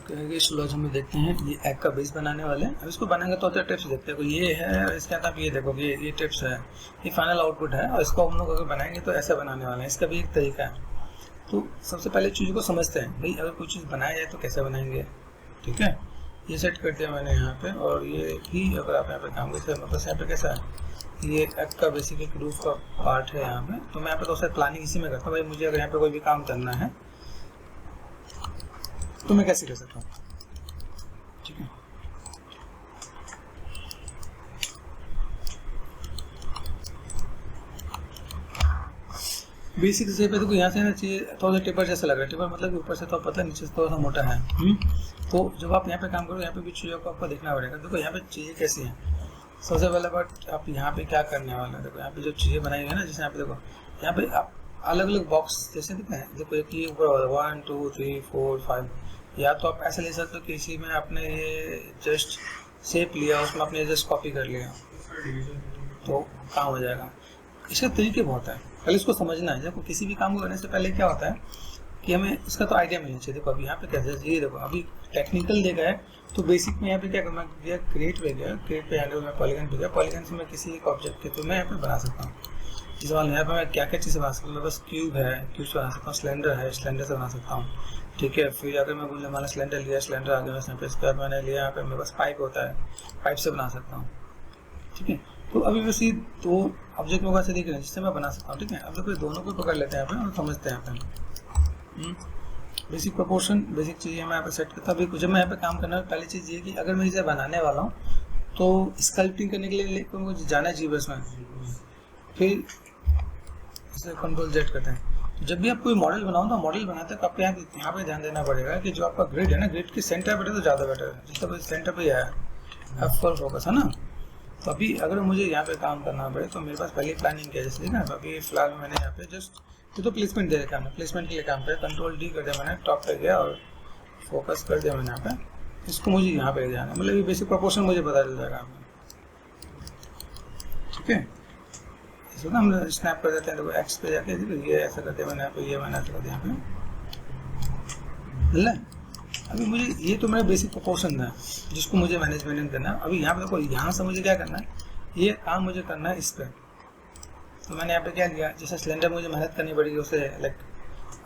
शुरुआत में देखते हैं ये एग का बेस बनाने वाले हैं। अब इसको बनाएंगे तो होता टिप्स देखते हैं। तो ये है, इसके अंदर ये देखो ये टिप्स है, ये फाइनल आउटपुट है और इसको हम लोग अगर बनाएंगे तो ऐसे बनाने वाले हैं। इसका भी एक तरीका है। तो सबसे पहले चीज़ों को समझते हैं भाई, अगर कोई चीज़ बनाया जाए तो कैसे बनाएंगे। ठीक है, ये सेट कर दिया मैंने यहाँ पे। और ये भी अगर आप यहाँ पे काम करते हैं, मतलब यहाँ पे कैसा है, ये एग का बेसिक एक रूफ का पार्ट है यहाँ पे। तो मैं यहाँ पे तो सर प्लानिंग इसी में करता हूँ भाई, मुझे अगर यहाँ पे कोई भी काम करना है तो मैं कैसे कर सकता हूँ। ठीक है, बेसिक से पे देखो यहाँ से ना चाहिए थोड़ा सा टिपर जैसा लग रहा है। टिपर मतलब ऊपर से तो पता है, नीचे से थोड़ा सा मोटा है। तो जब आप यहाँ पे काम करो, यहाँ पे भी चीज़ों को आपको देखना पड़ेगा। देखो यहाँ पे चीज़ें कैसी हैं। सबसे पहले बात, आप यहाँ पे क्या करने वाले हैं। देखो यहाँ पे जो चीज़ें बनाई है ना, जैसे यहाँ पे देखो, यहाँ पे आप अलग अलग बॉक्स जैसे दिखते हैं। देखो एक ये ऊपर 1 2 3 4 5, या तो आप ऐसे ले सकते हो कि इसी में आपने ये जस्ट शेप लिया, उसमें आपने जस्ट कॉपी कर लिया तो काम हो जाएगा। इसके तरीके बहुत है, पहले इसको समझना है। देखो किसी भी काम को करने से पहले क्या होता है कि हमें इसका तो आइडिया मिलना चाहिए। देखो अभी यहाँ पे कैसे, ये देखो अभी टेक्निकल देखा है तो बेसिक में यहाँ पे क्या करना गया, क्रिएट पे गया, क्रिएट पे आगे मैं पॉलीगन पे गया, पॉलीगन से मैं किसी एक ऑब्जेक्ट के तो मैं यहाँ पे बना सकता हूँ। इस वाले यहाँ पे मैं क्या क्या चीज़ बना सकता हूँ, बस क्यूब है, क्यूब से बना सकता हूँ, सिलेंडर है, सिलेंडर से बना सकता हूँ। ठीक है, फिर अगर मैं बोलूँ मैंने सिलेंडर लिया, सिलेंडर आगे मैं इसके बाद मैंने लिया यहाँ पे मेरे पास पाइप होता है, पाइप से बना सकता हूँ। ठीक है, तो अभी बस ये दो ऑब्जेक्ट में से दिख रहे हैं जिससे मैं बना सकता हूँ। ठीक है, अब देखो दोनों को पकड़ लेते हैं यहाँ पे और समझते हैं यहाँ पे। बेसिक प्रोपोर्शन, बेसिक चीज़ें मैं यहाँ पे सेट करता हूँ। अभी जब मैं यहाँ पे काम करना है, पहली चीज़ ये कि अगर मैं इसे बनाने वाला हूँ तो स्कल्पटिंग करने के लिए मुझे जाना चाहिए बस में। फिर इसे कंट्रोल जेड करते हैं। जब भी आप कोई मॉडल बनाओ तो मॉडल बनाते हैं तो आपको यहाँ पे ध्यान देना पड़ेगा कि जो आपका ग्रिड है ना, ग्रिड के सेंटर पर तो ज़्यादा बेटर है। जिसका सेंटर पे है F4 फोकस है ना। तो अभी अगर मुझे यहाँ पे काम करना पड़े तो मेरे पास पहले प्लानिंग किया जैसे ना। अभी फिलहाल मैंने यहाँ पे जस्ट तो प्लेसमेंट दे रखा है, प्लेसमेंट के लिए काम पे कंट्रोल D कर दिया मैंने, टॉप पे गया और फोकस कर दिया मैंने यहाँ पे। इसको मुझे यहाँ पे जाना है, मतलब ये बेसिक प्रोपोर्शन मुझे पता चल जाएगा आपको। ठीक है, इसको ना हम स्नैप कर देते हैं। देखो एक्स पे जाके ये ऐसा करते हैं मैंने यहाँ पे, ये मैंने ऐसा कर दिया यहाँ पे। अभी मुझे ये तो मेरा बेसिक प्रोपोर्शन है जिसको मुझे मैनेजमेंट करना है। अभी यहाँ पे देखो, यहाँ से मुझे क्या करना है, ये काम मुझे करना है इस पर। तो मैंने यहाँ पे क्या किया, जैसे सिलेंडर मुझे मेहनत करनी पड़ेगी, उसे लाइक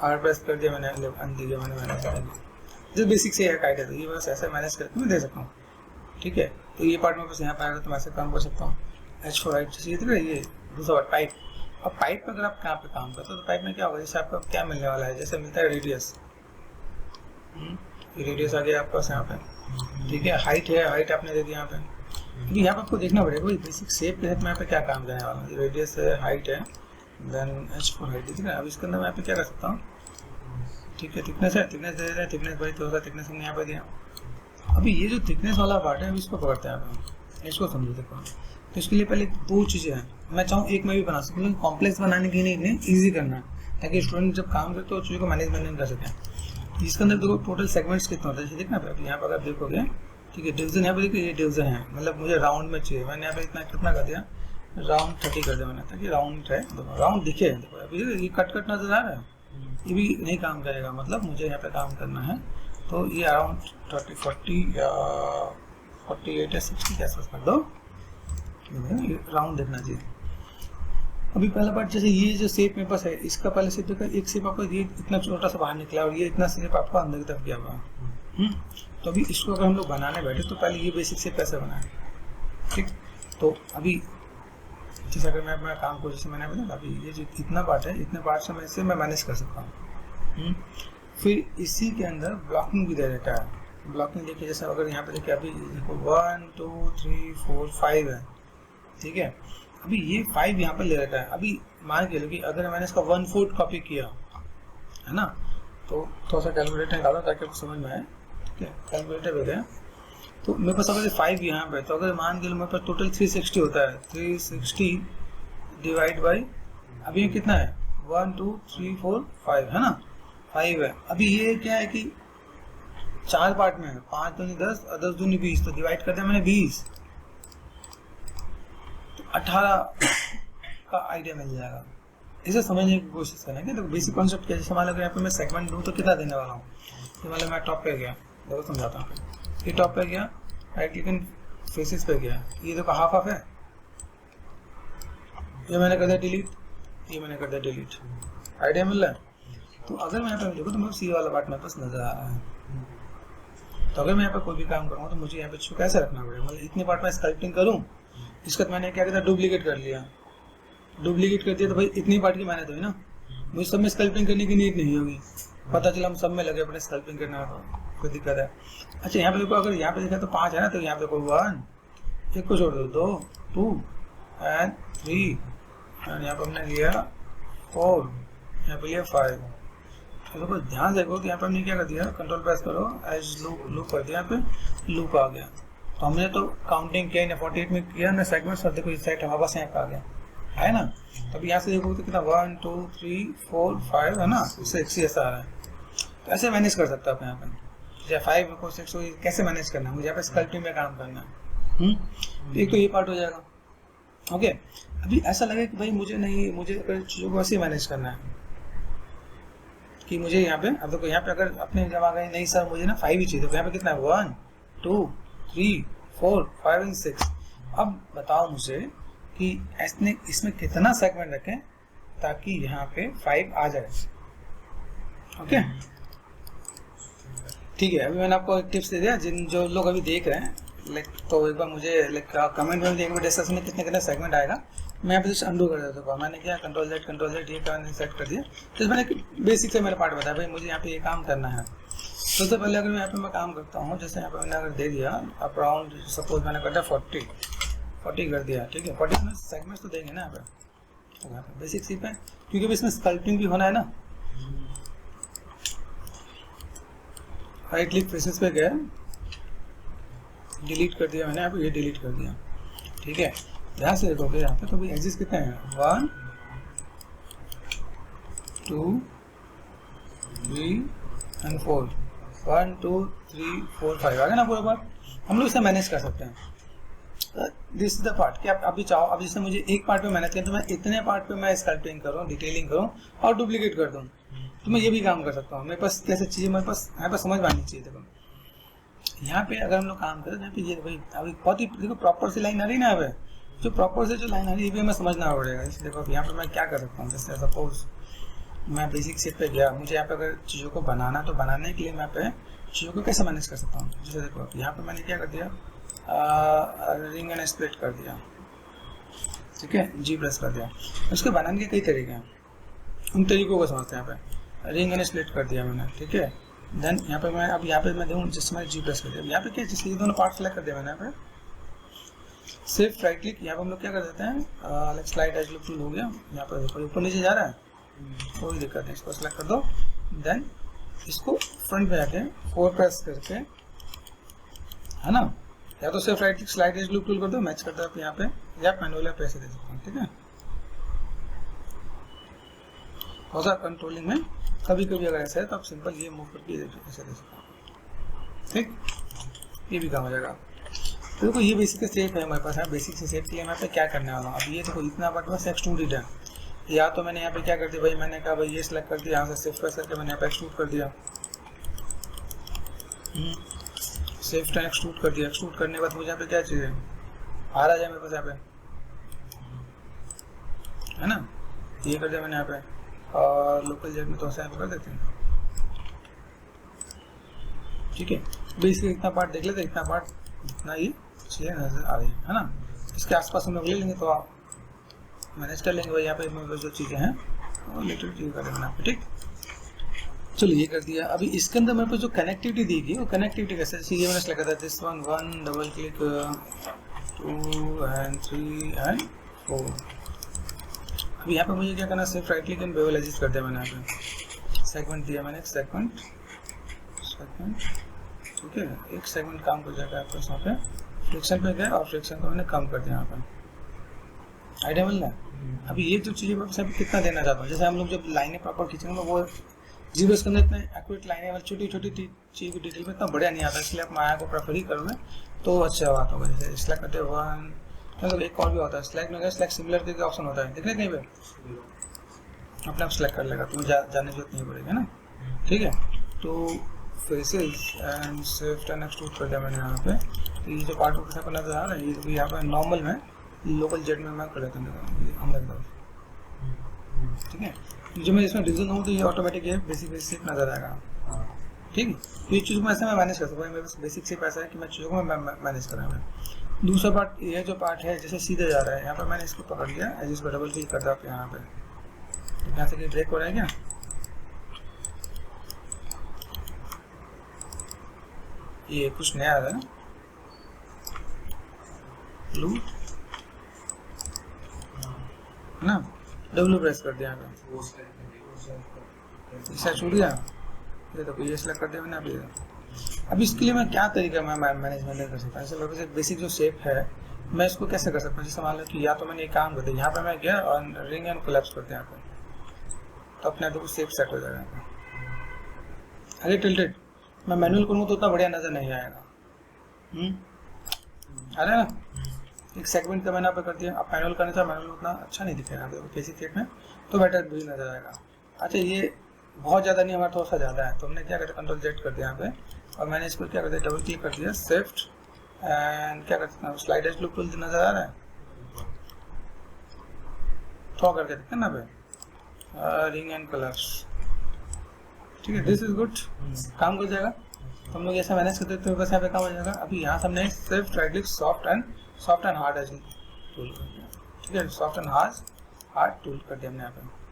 R प्रेस कर दिया मैंने, अन दिया मैंने मेहनत करेंगे। जो बेसिक से एक आइडिया था, ये बस ऐसे मैनेज करके मैं दे सकता हूँ। ठीक है, तो ये पार्ट में बस यहाँ पे आएगा तो मैं ऐसे काम कर सकता हूँ। H4 राइट जैसे ये देखो, ये दूसरा पार्ट पाइप। अब पाइप में अगर आप कहाँ पे काम करते हो तो पाइप में क्या होगा, जैसे आपका क्या मिलने वाला है, जैसे मिलता है रेडियस। रेडियस आ गया आपके पास यहाँ पे। ठीक है, हाइट है, हाइट आपने दे दिया यहाँ पे। क्योंकि यहाँ पे आपको देखना पड़ेगा भाई बेसिक शेप के साथ मैं यहाँ पे क्या काम करने वाला हूँ। रेडियस है, हाइट है, देन H4 हाइट। ठीक है, अब इसके अंदर मैं यहाँ पे क्या कर सकता हूँ। ठीक है, थिकनेस है, थिकनेस दे देते हैं। थिकनेस भाई थोड़ा सा थिकनेस हमने यहाँ पे दिया। अभी ये जो थिकनेस वाला पार्ट है, अभी इसको पकड़ते हैं आप, इसको समझो। देखो तो इसके लिए पहले दो चीज़ें हैं, मैं चाहूँ एक में भी बना सकूँ, लेकिन कॉम्प्लेक्स बनाने की नहीं, ईजी करना है ताकि स्टूडेंट जब काम करे तो चीज़ों को मैनेजमेंट कर सकें। इसके अंदर देखो टोटल सेगमेंट्स कितने होते हैं देखना। अब यहाँ पर अगर देखोगे, ठीक है, डिवीजन यहाँ पे देखो, ये डिवीजन है, मतलब मुझे राउंड में चाहिए। मैंने यहाँ पे इतना कितना कर दिया, राउंड 30 कर दिया मैंने, ताकि राउंड है, राउंड दिखे। देखो अभी ये कट नजर आ रहा है, ये भी नहीं काम करेगा। मतलब मुझे यहाँ पे काम करना है तो ये अराउंड 30 40 या 48 या 60 के आसपास कर दो, राउंड देखना चाहिए। अभी पहला पार्ट जैसे ये जो शेप मेरे पास है, इसका पहले शेप देखा, एक शेप आपको ये इतना छोटा सा बाहर निकला और ये इतना शेप आपको अंदर की तरफ गया हुआ। तो अभी इसको अगर हम लोग बनाने बैठे तो पहले ये बेसिक शेप कैसे बनाए। ठीक, तो अभी जैसे अगर मैं अपना काम को जैसे मैंने बताया, अभी ये जो इतना पार्ट है, इतने पार्ट से मैं इसे मैं मैनेज कर सकता हूँ। फिर इसी के अंदर ब्लॉकिंग भी दे रखा है। ब्लॉकिंग देखिए, जैसे अगर यहाँ पे देखिए, अभी देखो 1 2 3 4 5 है। ठीक है, अभी ये 5 यहाँ पे ले रखा है। अभी मान के लो कि अगर मैंने इसका 1/4 कॉपी किया है ना, तो थोड़ा सा कैलकुलेटर निकालो ताकि आपको समझ में आए। ठीक है, कैलकुलेटर पे गया तो मेरे पास अगर 5 यहाँ पे, तो अगर मान के लो मेरे पास टोटल 360 होता है, 360 डिवाइड बाई, अभी ये कितना है 1 2 3 4 5 है ना, 5 है। अभी ये क्या है कि 4 पार्ट में है, 5 दूनी 10 और 10 दूनी 20, तो डिवाइड कर दिया मैंने 20, तो 18 का आइडिया मिल जाएगा। इसे समझने की कोशिश करना है। तो बेसिक कॉन्सेप्ट क्या है, जैसे मान लो यहाँ पे मैं सेगमेंट दूँ तो कितना देने वाला हूँ। तो मान लो मैं टॉप पे गया, देखो समझाता हूँ। ये टॉप पे गया, राइट क्लिक इन फेसेस पे गया, ये देखो हाफ हाफ है, ये मैंने कर दिया डिलीट, ये मैंने कर दिया डिलीट। आइडिया मिल रहा है? तो अगर मैं यहाँ पे देखो तो मुझे सी वाला पार्ट मेरे पास नजर आ रहा है। तो अगर मैं यहाँ पे कोई भी काम करूँगा तो मुझे यहाँ पे इसको कैसे रखना पड़ेगा, मतलब इतने पार्ट में स्कल्पटिंग करूँ, इसके बाद मैंने क्या किया, डुप्लीकेट कर लिया। डुप्लीकेट कर दिया तो भाई इतनी पार्ट की मेहनत हुई ना, मुझे सब में स्कल्पिंग करने की नीड नहीं होगी। पता चला हम सब में लगे अपने स्कल्पिंग करना, तो कोई दिक्कत है। अच्छा यहाँ पे देखो, अगर यहाँ पे देखा तो 5 है ना, तो यहाँ पे कोई 1, एक को छोड़ दो, 2, 2 एंड 3 एंड यहाँ पे हमने लिया 4, यहाँ पे लिया 5। देखो ध्यान देखो कि यहाँ पे हमने क्या कर दिया, कंट्रोल प्रेस करो, एज लूप कर दिया, यहाँ पे लूप आ गया। तो हमने तो काउंटिंग किया ना, 48 में किया ना सेगमेंट्स, और देखो इस साइड वापस यहाँ पे आ गया है ना। तब यहाँ से देखो तो कितना 1 2 3 4 5 है ना, इससे 6 आ रहा है। तो ऐसे मैनेज कर सकते हो आप यहाँ पे, चाहे 5 को 6 कैसे मैनेज करना है, मुझे यहाँ पे स्कल्पटिंग में काम करना है। तो एक तो ये पार्ट हो जाएगा। ओके, अभी ऐसा लगे कि भाई मुझे अगर चीज़ों को ऐसे मैनेज करना है कि मुझे यहाँ पे, अब देखो यहाँ पे अगर अपने जब आ गए नहीं सर मुझे ना 5 ही चाहिए, तो यहाँ पे कितना है 1 2 3 4 5 एंड 6। अब बताओ मुझे कि इसमें कितना सेगमेंट रखें ताकि यहाँ पे 5 आ जाए। ओके ठीक है, अभी मैंने आपको एक टिप्स दे दिया, जो लोग अभी देख रहे हैं लाइक, तो एक बार मुझे लाइक कमेंट में देखिए डिस्कशन में कितने सेगमेंट आएगा। मैं यहाँ पे जस्ट अंडू कर देता हूँ। मैंने क्या कंट्रोल जेड ये मैंने सेट कर दिया। तो मैंने बेसिक से मेरा पार्ट बताया भाई मुझे यहाँ पे ये काम करना है। सबसे पहले अगर मैं यहाँ पे मैं काम करता हूँ, जैसे यहाँ पे मैंने अगर दे दिया अराउंड सपोज मैंने कर दिया 40 कर दिया, ठीक है। 40 में सेगमेंट्स तो देंगे ना यहाँ पे बेसिक सी पे, क्योंकि इसमें स्कल्पटिंग भी होना है ना। राइट क्लिक फेसेस पे गया, डिलीट कर दिया मैंने, यहाँ पे ये डिलीट कर दिया, ठीक है। ध्यान से देखोगे यहाँ पे तो भी एक्सिस कितने हैं 1 2 3 एंड 4 1 2 3 4 5 आ गया ना पूरा बार। हम लोग इसे मैनेज कर सकते हैं। दिस इज द पार्ट कि आप अभी चाहो, अब जैसे मुझे एक पार्ट पे मैनेज करें तो मैं इतने पार्ट पे मैं स्कल्पटिंग करूँ, डिटेलिंग करूँ और डुप्लीकेट कर दूँ, तो मैं ये भी काम कर सकता हूँ। मेरे पास कैसे चीज़ें मेरे पास यहाँ पर समझ में आनी चाहिए। देखो यहाँ पे अगर हम लोग काम करें, यहाँ पे ये भाई अभी बहुत ही देखो प्रॉपर सी लाइन आ रही ना, यहाँ पे जो प्रॉपर से जो लाइन आ रही है ये भी हमें समझना पड़ेगा। देखो अब यहाँ पे मैं क्या कर सकता हूँ, जैसे सपोज मैं बेसिक सेट पे गया, मुझे यहाँ पे अगर चीज़ों को बनाना, तो बनाने के लिए मैं पे चीज़ों को कैसे मैनेज कर सकता हूँ। जैसे देखो यहाँ पे मैंने क्या कर दिया, रिंग एंड स्प्लिट कर दिया, ठीक है, जी प्रेस कर दिया। उसके बनाने के कई तरीके हैं, उन तरीकों को समझते हैं। यहाँ पे रिंग एंड स्प्लिट कर दिया मैंने, ठीक है। देन यहाँ पे मैं अब यहाँ पे मैं दूँ जिससे मैंने जी प्रेस कर दिया, यहाँ पे क्या जिसके दोनों पार्ट सेलेक्ट कर दिया मैंने। यहाँ पे सिर्फ राइट क्लिक, यहाँ पे हम लोग क्या कर देते हैं, स्लाइड एज लुक टूल हो गया। यहाँ पर देखो ऊपर नीचे जा रहा है, कोई दिक्कत नहीं, इसको सेलेक्ट कर दो। देन इसको फ्रंट में जाके 4 प्रेस करके, है ना, या तो सिर्फ right click slide edge loop tool कर दो, मैच करते हो आप यहाँ पे, या मैनुअल आप ऐसे दे सकते हैं, ठीक है। और सर कंट्रोलिंग में कभी कभी अगर ऐसा है तो आप सिंपल ये मूव करके ऐसे दे सकते हैं, ठीक, ये भी काम हो जाएगा। तो देखो ये बेसिक शेप है हमारे पास है। बेसिक से शेप के लिए मैं पे क्या करने वाला हूँ, अब ये देखो इतना पार्ट बस एक्सट्रूडेड है। या तो मैंने यहाँ पे क्या कर दिया भाई, मैंने कहा भाई ये सिलेक्ट कर दिया, यहाँ से शिफ्ट प्रेस करके मैंने यहाँ पे एक्सट्रूड कर दिया, शिफ्ट एंड एक्सट्रूड कर दिया। एक्सट्रूड करने के बाद मुझे यहाँ पे क्या चाहिए, आ जाए मेरे पास यहाँ पे, है ना, ये कर दिया मैंने यहाँ पे। और लोकल जेट में तो ऐसा कर देते हैं, ठीक है। बेसिक इतना पार्ट देख लेते, इतना पार्ट इतना ही चीज़ें नजर आ रही है ना। इसके आसपास हम लोग ले लेंगे तो आप मैनेज कर लेंगे भाई। यहाँ पे जो चीज़ें हैं वो लिटिल चीज़ कर लेना आपको, ठीक। चलो ये कर दिया। अभी इसके अंदर मेरे को जो कनेक्टिविटी दी गई वो कनेक्टिविटी कैसे, ये मैंने सेलेक्ट किया था, this one 1 double click 2 and 3 and 4। अभी यहाँ पे मुझे क्या करना, सिर्फ right click and bevel adjust कर दिया मैंने। यहाँ पे सेगमेंट दिया मैंने, सेगमेंट, ठीक है। एक सेगमेंट काम कर जाएगा आपको। यहाँ पे फ्रिक्शन पे गया और फ्रिक्शन को मैंने कम कर दिया यहाँ पे। आइडिया मिल रहा है। अभी ये जो चीज़ें मैं कितना देना चाहता हूँ, जैसे हम लोग जब लाइनें प्रॉपर खींचेंगे वो जीरो के अंदर इतने एक्यूरेट लाइनें वाली छोटी छोटी चीज़ की डिटेल में इतना बढ़िया नहीं आता, इसलिए आप माया को प्रेफर ही करोगे तो अच्छा बात होगा। जैसे सिलेक्ट करते हैं 1, मतलब एक और भी होता है सिलेक्ट में, सिलेक्ट सिमिलर करके ऑप्शन होता है, देख रहे कहीं पे अपने आप सिलेक्ट कर लेगा, तुम्हें जाने की जरूरत नहीं पड़ेगी ना, ठीक है। तो faces and shift and extrude कर दिया मैंने यहाँ पे। तो ये जो पार्ट ऑफ नजर आ रहा है, ये यहाँ पे नॉर्मल में लोकल जेट में मैं कर देता हूँ अंदर की तरफ, ठीक है। जो मैं इसमें डिवीजन हूँ तो ये ऑटोमेटिक ये बेसिक शेप नजर आएगा, ठीक है। ये चीज़ को ऐसे मैं मैनेज कर सकता हूँ, मेरे बेसिक शेप ऐसा है कि मैं चीज़ों को मैं मैनेज कर रहा हूँ। दूसरा पार्ट ये जो पार्ट है जैसे सीधे जा रहा है, यहाँ पर मैंने इसको पकड़ लिया, एजिस पर डबल क्लिक करता हूँ यहाँ पे, तो यहाँ से कि ब्रेक हो रहा है क्या, ये कुछ नया आ रहा है लूप ना, डब्ल्यू प्रेस कर दिया यहाँ पे, छूट गया, ये तो ये सिलेक्ट कर दिया मैंने अभी। अब इसके लिए मैं क्या तरीका मैं मैनेजमेंट नहीं कर सकता, ऐसे बेसिक जो शेप है मैं इसको कैसे कर सकता हूँ। जैसे मान लो कि या तो मैंने एक काम कर दिया, यहाँ पे मैं गया और रिंग एंड कोलैप्स करते हैं यहाँ पे, तो अपने आप शेप सेट हो जाएगा यहाँ पे। अरे टिल्टेड मैं मैनुअल करूँगा तो उतना बढ़िया नजर नहीं आएगा, अरे ना एक सेगमेंट का मैंने यहाँ पे कर दिया। अब मैनुअल करने से मैनुअल उतना अच्छा नहीं दिखेगा बेसिक शेप में, तो बेटर भी नजर आएगा। अच्छा ये बहुत ज़्यादा नहीं, हमारा थोड़ा सा ज़्यादा है, तो हमने क्या करते कंट्रोल जेड कर दिया यहाँ पे, और मैंने इसको क्या करते डबल क्लिक कर दिया, शिफ्ट एंड क्या करते हैं स्लाइड एज लुक टूल नजर आ रहा है, थोड़ा करके देखते हैं ना पे, रिंग एंड कलर्स, ठीक है। दिस इज गुड, काम कर जाएगा। तो हम लोग ऐसा मैनेज करते तो बस यहाँ पे काम हो जाएगा। अभी यहाँ से हमने shift right click soft and hard edge tool कर दिया, ठीक है, सॉफ्ट एंड हार्ड टूल कर दिया हमने यहाँ पे।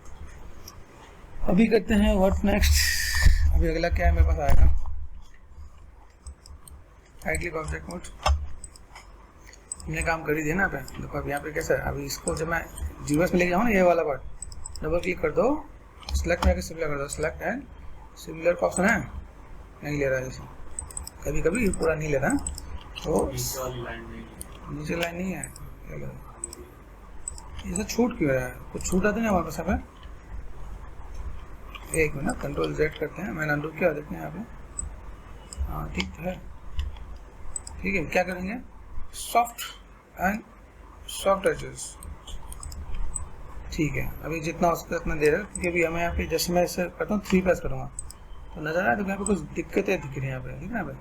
अभी करते हैं व्हाट नेक्स्ट, अभी अगला क्या है मेरे पास आएगा, राइट क्लिक ऑब्जेक्ट मोड, हमने काम कर ही दिया ना पे। देखो अब यहाँ पे कैसा है, अभी इसको जब मैं जीएस में लेके जाऊँ ना, ये वाला पार्ट डबल क्लिक कर दो, सिलेक्ट में सिमिलर कर दो, सिलेक्ट एंड सिमिलर का ऑप्शन है, नहीं ले रहा है जैसे कभी कभी पूरा नहीं ले रहा, तो नीचे लाइन नहीं है, ये सब छूट क्यों रहा है, कुछ छूट आते हैं हमारे पास यहाँ पे। एक मिनट कंट्रोल जेड करते हैं, मैंने अंडू किया देखते हैं यहाँ पे, हाँ ठीक है, ठीक है। क्या करेंगे सॉफ्ट एजेस, ठीक है। अभी जितना हो सकता है उतना दे रहा है, क्योंकि अभी हमें यहाँ पे जैसे मैं ऐसे करता हूँ 3 प्रेस करूँगा तो नजर आ रहा है, तो यहाँ पे कुछ दिक्कतें दिख रही हैं यहाँ पे, ठीक है ना भाई,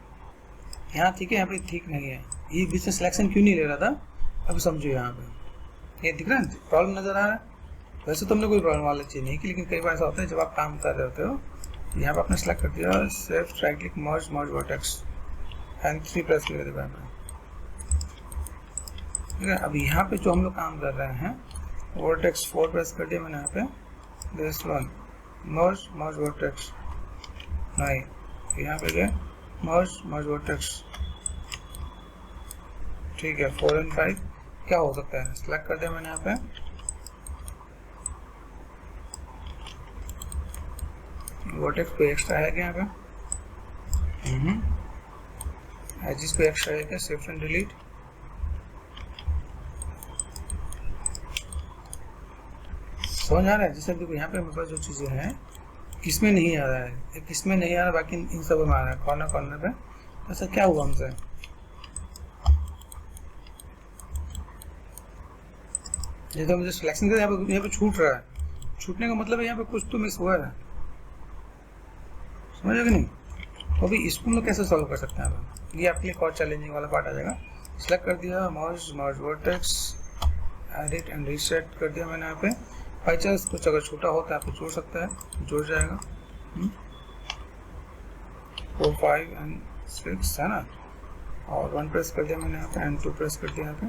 यहाँ ठीक है, यहाँ पे ठीक नहीं है, ये बीच में सिलेक्शन क्यों नहीं ले रहा था, अब समझो यहाँ पे ये दिख रहा है प्रॉब्लम नजर आ रहा है। वैसे तो हमने कोई प्रॉब्लम वाली चीज़ नहीं की, लेकिन कई बार ऐसा होता है जब आप काम कर रहे होते हो, यहाँ पे आपने सेलेक्ट कर दिया shift right click merge vertex and 3 press कर दिया, ठीक है। अब यहाँ पे जो हम लोग काम कर रहे हैं वर्टेक्स 4 प्रेस कर दिया मैंने यहाँ पे, दिस वन मर्ज वर्टेक्स नहीं, यहाँ पे गए मर्ज वर्टेक्स, ठीक है। 4 एंड 5 क्या हो सकता है, सेलेक्ट कर दिया मैंने यहाँ पे, वर्टेक्स पे एक्स्ट्रा है क्या यहाँ पे, एजिस पे एक्स्ट्रा है क्या, शिफ्ट एंड डिलीट, समझ आ रहा है। जैसे देखो यहाँ पे मेरे पास जो चीजें हैं किसमें नहीं आ रहा है, एक किसमें नहीं आ रहा, बाकी इन सब में आ रहा है कॉर्नर पे, ऐसा क्या हुआ हमसे, जैसे मुझे सिलेक्शन कर यहाँ पे छूट रहा है, छूटने का मतलब है यहाँ पे कुछ तो मिस हुआ है, समझ कि नहीं। तो अभी इसको हम लोग कैसे सॉल्व कर सकते हैं, ये आपके लिए और चैलेंजिंग वाला पार्ट आ जाएगा। सिलेक्ट कर दिया मर्ज वर्टेक्स, एडिट एंड रीसेट कर दिया मैंने यहाँ पे, बाई चांस कुछ अगर छोटा होता है आप जोड़ सकता है, जुड़ जाएगा। 4 5 एंड 6 है ना, और 1 प्रेस कर दिया मैंने यहाँ पे एंड 2 प्रेस कर दिया यहाँ पे,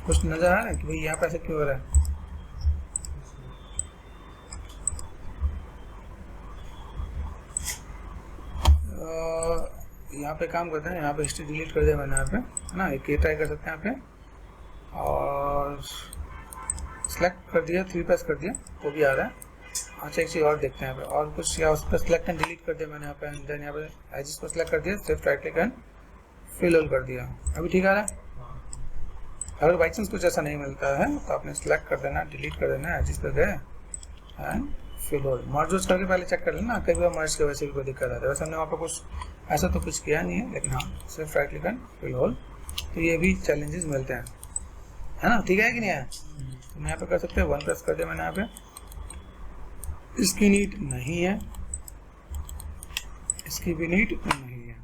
कुछ नजर आ रहा है कि भाई यहाँ पे ऐसे क्यों हो रहा है, यहाँ पे काम करते हैं, यहाँ पे हिस्ट्री डिलीट कर दिया मैंने यहाँ पे, है ना, एक ट्राई कर सकते हैं यहाँ पे, और सेलेक्ट कर दिया 3 प्रेस कर दिया तो भी आ रहा है। अच्छा एक चीज़ और देखते हैं यहाँ पे, और कुछ या उस पर सेलेक्ट एंड डिलीट कर दिया मैंने यहाँ पे, देन यहाँ पे एजिस को सेलेक्ट कर दिया, shift right click and fill all कर दिया, अभी ठीक आ रहा है। अगर बाई चांस कुछ ऐसा नहीं मिलता है तो आपने सेलेक्ट कर देना, डिलीट कर देना, एजिस पे गए एंड फिल ऑल मर्ज करके पहले चेक कर लेना, कई बार मर्ज की वजह से भी कोई दिक्कत आता है। वैसे हमने वहाँ पे कुछ ऐसा तो कुछ किया नहीं है, लेकिन हाँ सिर्फ right click and fill all, तो ये भी चैलेंजेस मिलते हैं, है ना, ठीक है कि नहीं है। तो मैं यहाँ पे कर सकते हैं 1 प्रेस कर दिया मैंने यहाँ पे, इसकी नीड नहीं है, इसकी भी नीड नहीं है।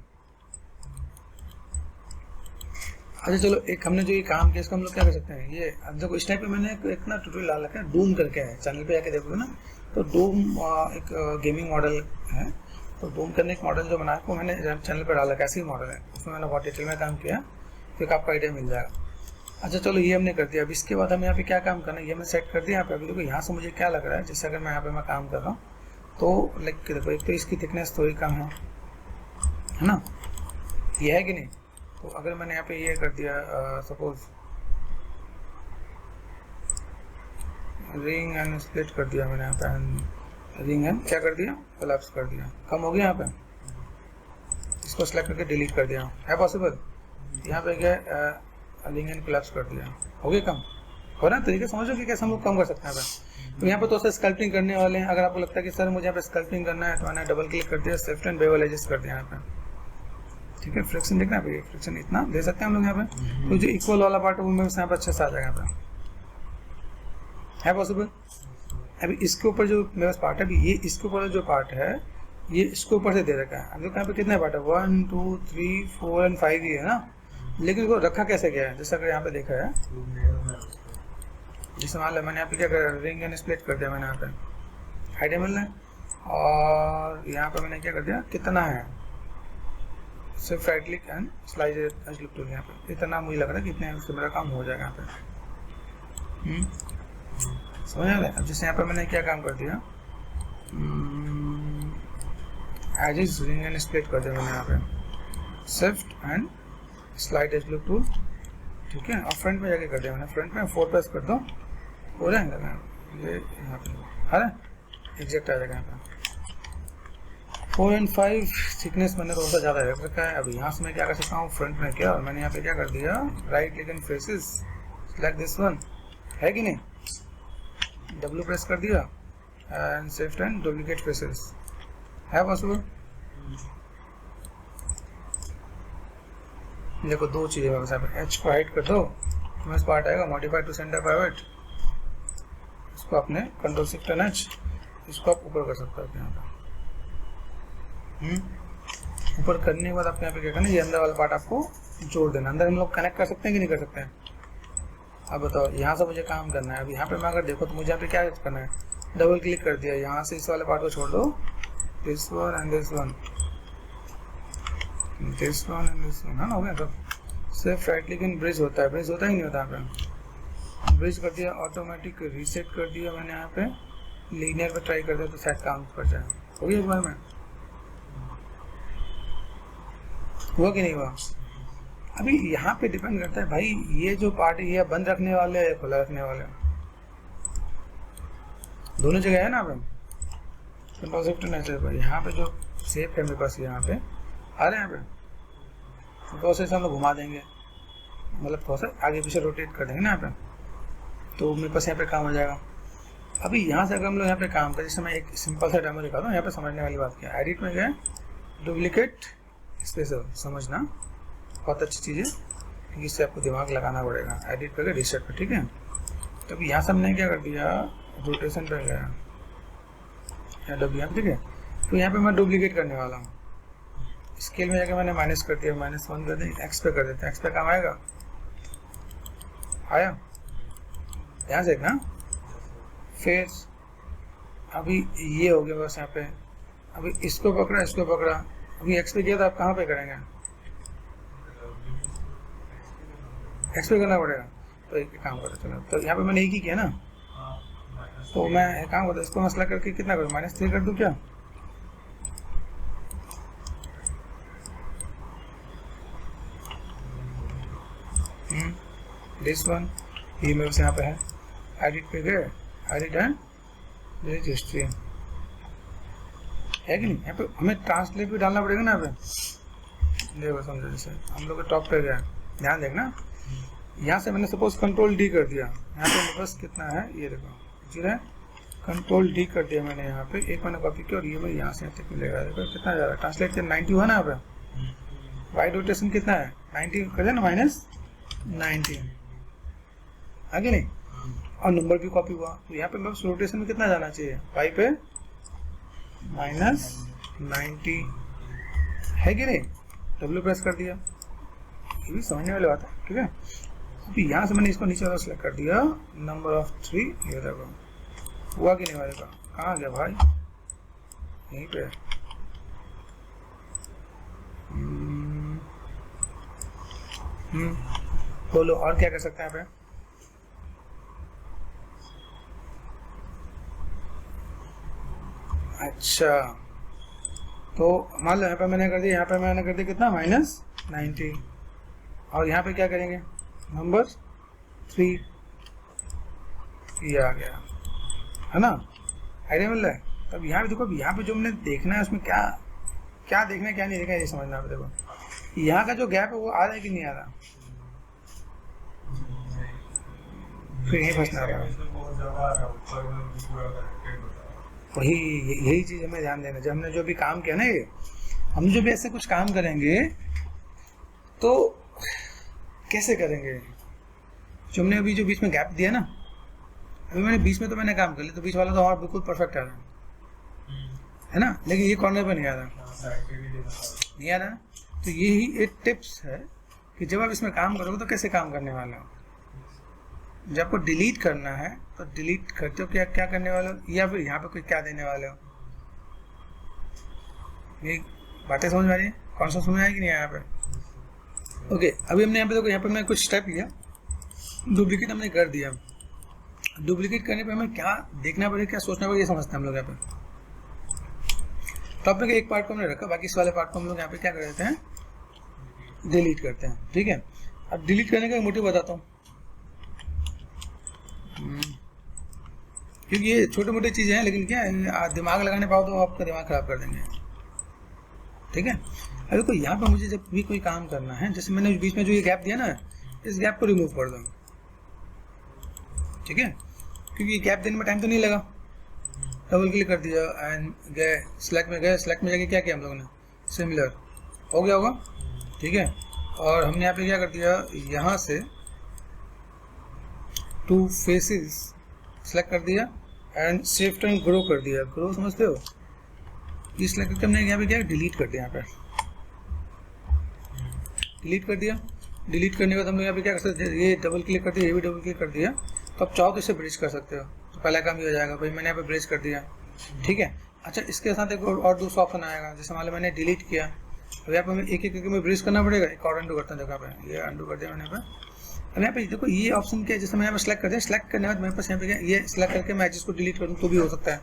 अच्छा चलो, एक हमने जो ये काम किया इसको हम लोग क्या कर सकते हैं, ये अब देखो इस टाइप पे मैंने एक ना ट्यूटोरियल डाल रखा है, डूम करके है, चैनल पे जाके देखोगे ना तो डूम एक गेमिंग मॉडल है। तो डूम करने एक मॉडल जो बनाया वो मैंने चैनल पर डाला, कैसी मॉडल है, उसमें मैंने बहुत डिटेल में काम किया, तो आपको आइडिया मिल जाएगा। अच्छा चलो, ये हमने कर दिया। अब इसके बाद हमें यहाँ पे क्या काम करना है, ये मैं सेट कर दिया यहाँ पे। अभी देखो यहाँ से मुझे क्या लग रहा है, जैसे अगर मैं यहाँ पे मैं काम कर रहा हूँ तो लाइक देखो, एक तो इसकी थिकनेस थोड़ी कम है ना, ये है कि नहीं। तो अगर मैंने यहाँ पे ये कर दिया, सपोज रिंग एंड स्प्लिट कर दिया मैंने यहाँ पे, रिंग एंड क्या कर दिया, कोलैप्स कर दिया, कम हो गया यहाँ पे। इसको सेलेक्ट करके डिलीट कर दिया, है पॉसिबल। यहाँ पे क्या रिंग एंड कोलैप्स कर दिया, हो गया कम, हो रहा है। तरीके समझो कि कैसे हम लोग कम कर सकते हैं। तो यहाँ पे तो सर स्कल्पटिंग करने वाले हैं। अगर आपको लगता है कि सर मुझे यहाँ पे स्कल्पटिंग करना है तो मैंने डबल क्लिक कर दिया, शिफ्ट एंड बेवल एडजस्ट कर दिया यहाँ पे, ठीक है। फ्रिक्शन देखना है, फ्रिक्शन इतना दे सकते हैं हम लोग यहाँ पे। तो जो इक्वल वाला पार्ट है वो मेरे यहाँ पे अच्छे से आ जाएगा, यहाँ पे है पॉसिबल। अभी इसके ऊपर जो मेरे पास पार्ट है, अभी ये इसके ऊपर जो पार्ट है ये इसके ऊपर से दे रखा है। अब देखो यहाँ पे कितने पार्ट है, 1 2 3 4 एंड 5 ही है ना, लेकिन इसको रखा कैसे गया है, जैसे अगर यहाँ पे देखा है, जैसे मान लो मैंने यहाँ पे क्या कर, रिंग एंड स्प्लिट कर दिया मैंने यहाँ पे, आइडिया मिल रहा है। और यहाँ पे मैंने क्या कर दिया, कितना है, सिर्फ right click and slide edge loop tool, यहाँ पे इतना मुझे लग रहा है कि इतने उससे मेरा काम हो जाएगा यहाँ पे। समझ आ रहा है। अब जैसे यहाँ पे मैंने क्या काम कर दिया, edge is ring and split कर दिया मैंने यहाँ पे, shift and slide edge loop tool, ठीक है। और फ्रंट में जाके कर दिया मैंने, फ्रंट में 4 प्रेस कर दो, हो जाएगा ये यहाँ पे, है एग्जैक्ट आ जाएगा यहाँ पे। 4 एंड 5 थिकनेस मैंने थोड़ा सा ज़्यादा रख रखा है। अभी यहाँ से मैं क्या कर सकता हूँ, फ्रंट में क्या, और मैंने यहाँ पे क्या कर दिया, right click and faces, select this one, है कि नहीं, डब्ल्यू प्रेस कर दिया and shift and duplicate faces, है पॉसिबल। देखो दो चीज़ें मेरे साथ, एच को हाइड कर दो, मेरे पार्ट आएगा मॉडिफाई टू सेंटर प्राइवेट, इसको आपने कंट्रोल शिफ्ट एंड एच, इसको आप ऊपर कर सकते हो यहाँ पे। ऊपर करने के बाद आपको यहाँ पे क्या करना है, ये अंदर वाला पार्ट आपको जोड़ देना। अंदर हम लोग कनेक्ट कर सकते हैं कि नहीं कर सकते हैं, अब बताओ। यहाँ से मुझे काम करना है। अब यहाँ पे मैं अगर देखो तो मुझे यहाँ पे क्या करना है, डबल क्लिक कर दिया, यहाँ से इस वाले पार्ट को छोड़ दो, this one and this one, this one and this one, है ना, हो गया। तो सिर्फ राइट क्लिक इन ब्रिज होता है, ब्रिज होता ही नहीं होता यहाँ पे, ब्रिज कर दिया, ऑटोमेटिक रीसेट कर दिया मैंने यहाँ पे, लीनियर पे ट्राई कर दिया तो शायद काम कर जाए। हो गया एक बार में, हुआ कि नहीं हुआ। अभी यहाँ पे डिपेंड करता है भाई, ये जो पार्ट है ये बंद रखने वाले है, खुला रखने वाले, दोनों जगह है ना। अब कंट्रोल शिफ्ट नहीं, यहाँ पे जो शेप है मेरे पास यहाँ पे आ रहे हैं, यहाँ पे प्रोसेस हम लोग घुमा देंगे, मतलब प्रोसेस आगे पीछे रोटेट कर देंगे ना यहाँ पे, तो मेरे पास यहाँ पे काम हो जाएगा। अभी यहाँ से अगर हम लोग यहाँ पे काम करें, जैसे मैं एक सिंपल सा डेमो दिखाता हूँ, यहाँ पे समझने वाली बात क्या है। एडिट में गए, डुप्लीकेट स्पेशल, समझना बहुत अच्छी चीज़ है, क्योंकि इससे आपको दिमाग लगाना पड़ेगा। एडिट पे गए, रीसेट पे, ठीक है। तो अभी यहाँ से हमने क्या कर दिया, रोटेशन पे गया, ठीक है। तो यहाँ पे मैं डुप्लीकेट करने वाला हूँ, स्केल में जाके मैंने माइनस कर दिया, -1 कर दिया, एक्स पे कर देते हैं, एक्स पे काम आएगा, आया ध्यान से देखना। फिर अभी ये हो गया बस यहाँ पे, अभी इसको पकड़ा, इसको पकड़ा, अभी एक्स पे किया तो आप कहाँ पे करेंगे, एक्स पे करना पड़ेगा। तो एक काम करो, चलो तो यहाँ पे मैंने एक ही किया ना, तो मैं एक काम करता हूँ, इसको मसला करके कितना करूँ, -3 कर दूँ क्या, दिस वन, ये मेरे से यहाँ पे है। एडिट पे गए, एडिट एंड हिस्ट्री, है कि नहीं। यहाँ पे हमें ट्रांसलेट भी डालना पड़ेगा ना, यहाँ पे देखो समझो, जैसे हम लोग टॉप पे गए, ध्यान देखना, यहाँ से मैंने सपोज कंट्रोल डी कर दिया, यहाँ पे मेरे पास कितना है, ये देखो 0 है, कंट्रोल डी कर दिया मैंने यहाँ पे, एक मैंने कॉपी किया और ये मैं यहाँ से तक मिलेगा, देखो कितना जा रहा है, ट्रांसलेट किया 90 हुआ ना यहाँ पे, वाइड रोटेशन कितना है 90 कर देना, -90, आगे नहीं, और नंबर भी कॉपी हुआ। तो यहाँ पे बस रोटेशन में कितना जाना चाहिए, 5 पे -90 है कि नहीं, W प्रेस कर दिया, ये भी समझने वाली बात है, ठीक है। अभी यहाँ से मैंने इसको नीचे वाला सेलेक्ट कर दिया, नंबर ऑफ 3, ये देखो हुआ कि नहीं वाले का, कहाँ गया भाई, यहीं पे। बोलो और क्या कर सकते हैं यहाँ पे। अच्छा तो मान लो यहाँ पे मैंने कर दिया, यहाँ पे मैंने कर दिया कितना, -90, और यहाँ पे क्या करेंगे, नंबर 3, ये आ गया, है ना, आइडिया मिल रहा है। तब यहाँ पे देखो, यहाँ पे जो हमने देखना है उसमें क्या क्या देखना है क्या नहीं देखना है, ये समझना है। देखो यहाँ का जो गैप है वो आ रहा है कि नहीं आ रहा, फिर यही फंसना आ रहा है। वही यही चीज़ हमें ध्यान देना, जब हमने जो भी काम किया ना, ये हम जो भी ऐसे कुछ काम करेंगे तो कैसे करेंगे, जो हमने अभी जो बीच में गैप दिया ना, अभी मैंने बीच में तो मैंने काम कर लिया, तो बीच वाला तो हमारा बिल्कुल परफेक्ट आ रहा है ना, लेकिन ये कॉर्नर पे नहीं आ रहा, नहीं आ रहा। तो यही एक टिप्स है कि जब आप इसमें काम करोगे तो कैसे काम करने वाले हो। जब आपको डिलीट करना है तो डिलीट करते हो क्या क्या करने वाले हो, या फिर यहाँ पे कोई क्या देने वाले हो, ये बातें समझ में आ रही है, कौन सा समझ आएगी नहीं यहाँ पे। ओके अभी हमने यहाँ पे देखो, यहाँ पे मैं कुछ स्टेप लिया, डुप्लीकेट हमने कर दिया। डुप्लीकेट करने पे हमें क्या देखना पड़ेगा, क्या सोचना पड़ेगा, ये समझते हैं हम लोग। यहाँ पे टॉपिक एक पार्ट को हमने रखा, बाकी इस वाले पार्ट को हम लोग यहाँ पे क्या कर देते हैं, डिलीट करते हैं, ठीक है। अब डिलीट करने का मोटिव बताता हूँ, क्योंकि ये छोटे मोटे चीज़ें हैं, लेकिन क्या है, दिमाग लगाने पाओ तो आपका दिमाग खराब कर देंगे, ठीक है। अभी कोई यहाँ पर मुझे जब भी कोई काम करना है, जैसे मैंने बीच में जो ये गैप दिया ना, इस गैप को रिमूव कर दो, ठीक है, क्योंकि ये गैप देने में टाइम तो नहीं लगा। डबल क्लिक कर दिया एंड गए सिलेक्ट में, गए सिलेक्ट में जाके क्या किया हम लोगों ने, सिमिलर हो गया होगा, ठीक है। और हमने यहाँ पे क्या कर दिया, यहाँ से 2 फेसेस सेलेक्ट कर दिया एंड शिफ्ट एंड ग्रो कर दिया, ग्रो समझते हो, ये सिलेक्ट करके हमने यहाँ पे क्या डिलीट कर दिया, यहाँ पे डिलीट कर दिया। डिलीट करने के बाद हम लोग यहाँ पे क्या कर सकते हैं, ये डबल क्लिक कर दिया, ये भी डबल क्लिक कर दिया, तो अब चाहो तो इसे ब्रिज कर सकते हो, तो पहला काम ये हो जाएगा, भाई मैंने यहाँ पे ब्रिज कर दिया, ठीक है। अच्छा इसके साथ एक और दूसरा ऑप्शन आएगा, जैसे मान लो मैंने डिलीट किया, अब यहाँ पे हमें एक एक करके मैं ब्रिज करना पड़ेगा, एक और अंडू करता हूँ जगह पे, ये अंडू कर दिया मैंने यहाँ पे। अब यहाँ पे देखो ये ऑप्शन क्या है, जैसे मैंने यहाँ पे सेलेक्ट कर दिया, सेलेक्ट करने के बाद मेरे पास यहाँ पे क्या, ये सेलेक्ट करके मैं एजिस को डिलीट करूँ तो भी हो सकता है,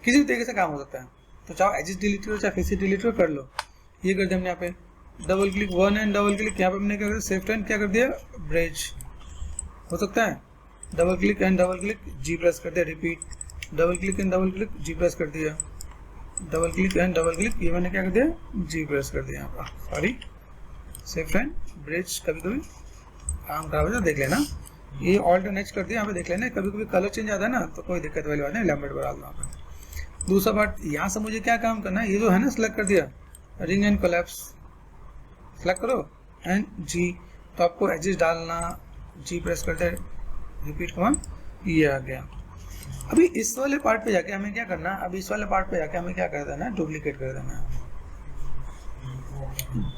किसी भी तरीके से काम हो सकता है। तो चाहो एजिस डिलीट करो, चाहे फेस डिलीट कर लो, ये कर दिया हमने यहाँ पे। Double click 1 and double click यहाँ पे हमने क्या कर दिया, सेफ्ट एंड क्या कर दिया, ब्रिज हो सकता है। Double click and double click G press कर दिया, repeat, double click and double click G press कर दिया, double click and double click, ये मैंने क्या कर दिया, जी प्रेस कर दिया यहाँ पर, सॉरी सेफ्ट एंड ब्रिज। कभी कभी काम खराब हो जाए देख लेना, ये ऑल्टरनेट कर दिया यहाँ पे, देख लेना कभी कभी कलर चेंज आता है ना, तो कोई दिक्कत वाली बात नहीं, लैम्बर्ट बढ़ा दो यहाँ पे। दूसरा पार्ट यहाँ से मुझे क्या काम करना है, ये जो है ना सेलेक्ट कर दिया, रिंग एंड कोलैप्स सेलेक्ट करो एंड जी, तो आपको एजिस डालना, जी प्रेस करते रिपीट कमांड, ये आ गया। अभी इस वाले पार्ट पे जाके हमें क्या करना है, अभी इस वाले पार्ट पे जाके हमें क्या कर देना है, डुप्लीकेट कर देना है,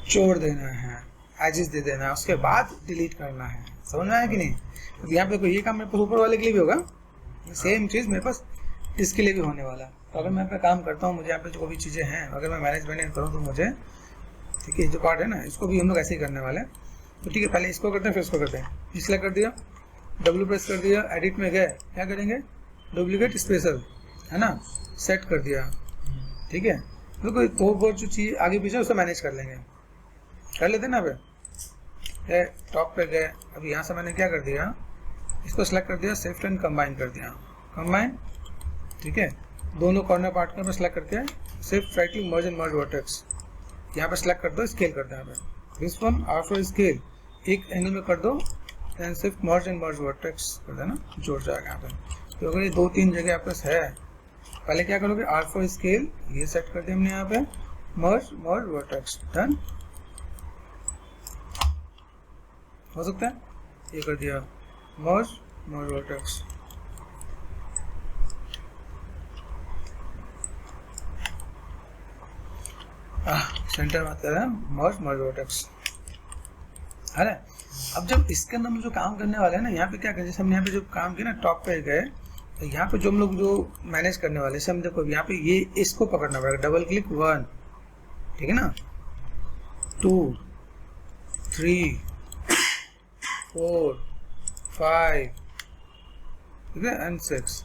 जोड़ देना है, एजिस दे देना है, उसके बाद डिलीट करना है। समझ में आया कि नहीं। तो यहाँ पे ये काम मेरे पास ऊपर वाले के लिए भी होगा, सेम चीज़ मेरे पास इसके लिए भी होने वाला है। तो अगर मैं यहाँ पे काम करता हूँ, मुझे यहाँ पे जो भी चीज़ें हैं अगर मैं मैनेजमेंट करूँ तो मुझे, ठीक है, जो पार्ट है ना इसको भी हम लोग ऐसे ही करने वाले हैं। तो ठीक है, पहले इसको करते हैं फिर इसको करते हैं। इसलिए कर दिया, डब्ल्यू प्रेस कर दिया, एडिट में गए, क्या करेंगे, डुप्लीकेट स्पेशल, है ना, सेट कर दिया, ठीक है। तो कोई बहुत जो चीज़ आगे पीछे उसको मैनेज कर लेंगे, कर लेते हैं ना। पे टॉप पे गए, अभी यहाँ से मैंने क्या कर दिया, इसको सेलेक्ट कर दिया, शिफ्ट एंड कंबाइन कर दिया, कंबाइन, ठीक है। दोनों कॉर्नर पार्ट को सेलेक्ट करके shift right click merge and merge vertex, यहाँ पे सेलेक्ट कर दो, स्केल कर दो, यहाँ पे दिस वन आफ्टर स्केल एक एंगल में कर दो, then shift merge and merge vertex कर देना, जोड़ जाएगा यहाँ पे। तो अगर ये 2-3 जगह आपके पास है, पहले क्या करोगे, R4 स्केल ये सेट कर दिया हमने यहाँ पे, मर्ज मर्ज वर्टेक्स, डन हो सकता है, ये कर दिया, मर्ज मर्ज वर्टेक्स, सेंटर मत कर, मर्ज वर्टेक्स है ना। अब जब इसके अंदर हम जो काम करने वाले हैं ना, यहाँ पे क्या करें, जैसे हम यहाँ पे जो काम किया ना, टॉप पे गए, तो यहाँ पे जो हम लोग जो मैनेज करने वाले हैं, हम देखो यहाँ पे ये इसको पकड़ना पड़ेगा, डबल क्लिक 1, ठीक है ना, 2 3 4 5, ठीक है, एंड 6।